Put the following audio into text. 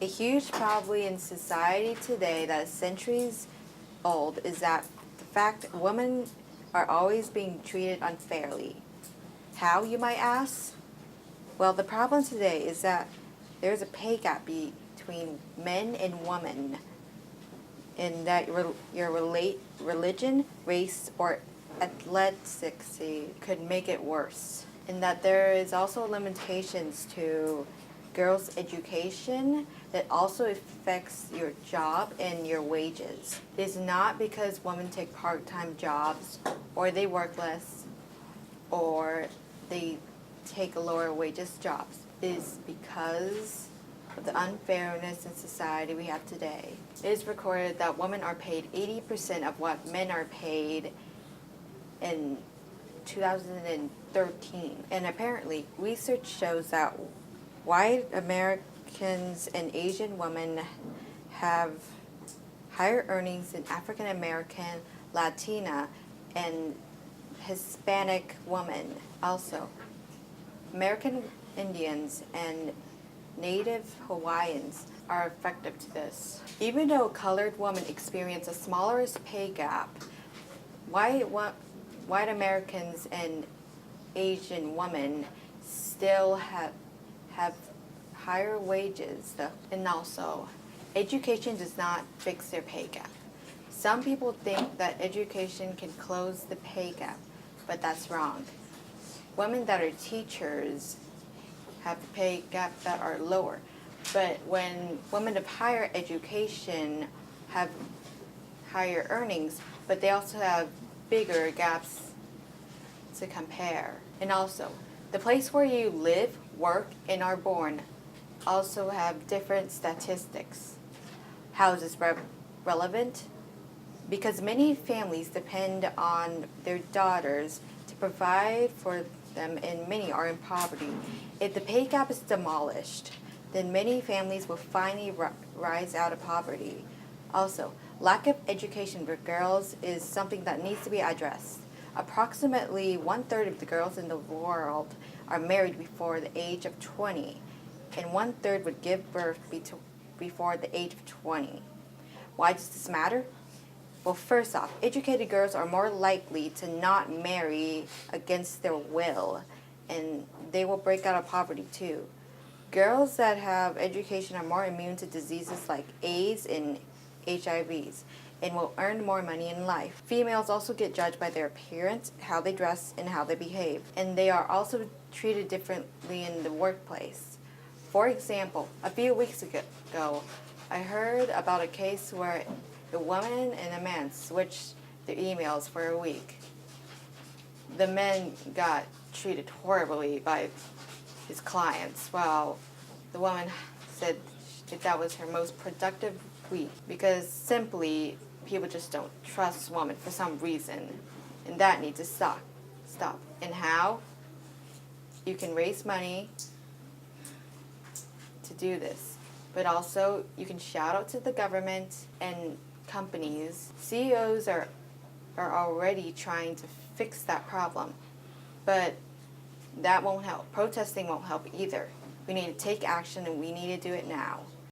A huge problem in society today that is centuries old is that the fact that women are always being treated unfairly. How, you might ask? Well, the problem today is that there's a pay gap between men and women, in that your religion, race, or athletics could make it worse. And that there is also limitations to girls' education that also affects your job and your wages. It is not because women take part-time jobs or they work less or they take lower wages jobs. It is because of the unfairness in society we have today. It is recorded that women are paid 80% of what men are paid in 2013. And apparently, research shows that white Americans and Asian women have higher earnings than African American, Latina, and Hispanic women. Also, American Indians and Native Hawaiians are effective to this. Even though colored women experience a smaller pay gap, white Americans and Asian women still have higher wages. And also, education does not fix their pay gap. Some people think that education can close the pay gap, but that's wrong. Women that are teachers have pay gap that are lower. But when women of higher education have higher earnings, but they also have bigger gaps to compare. And also, the place where you live, work, and are born also have different statistics. How is this relevant? Because many families depend on their daughters to provide for them, and many are in poverty. If the pay gap is demolished, then many families will finally rise out of poverty. Also, lack of education for girls is something that needs to be addressed. Approximately 1/3 of the girls in the world are married before the age of 20, and 1/3 would give birth before the age of 20. Why does this matter? Well, first off, educated girls are more likely to not marry against their will, and they will break out of poverty too. Girls that have education are more immune to diseases like AIDS and HIVs, and will earn more money in life. Females also get judged by their appearance, how they dress, and how they behave, and they are also treated differently in the workplace. For example, a few weeks ago, I heard about a case where a woman and a man switched their emails for a week. The man got treated horribly by his clients, while the woman said that was her most productive week, because simply people just don't trust women for some reason, and that needs to stop. And how? You can raise money to do this, but also you can shout out to the government and companies. CEOs are already trying to fix that problem, but that won't help. Protesting won't help either. We need to take action, and we need to do it now.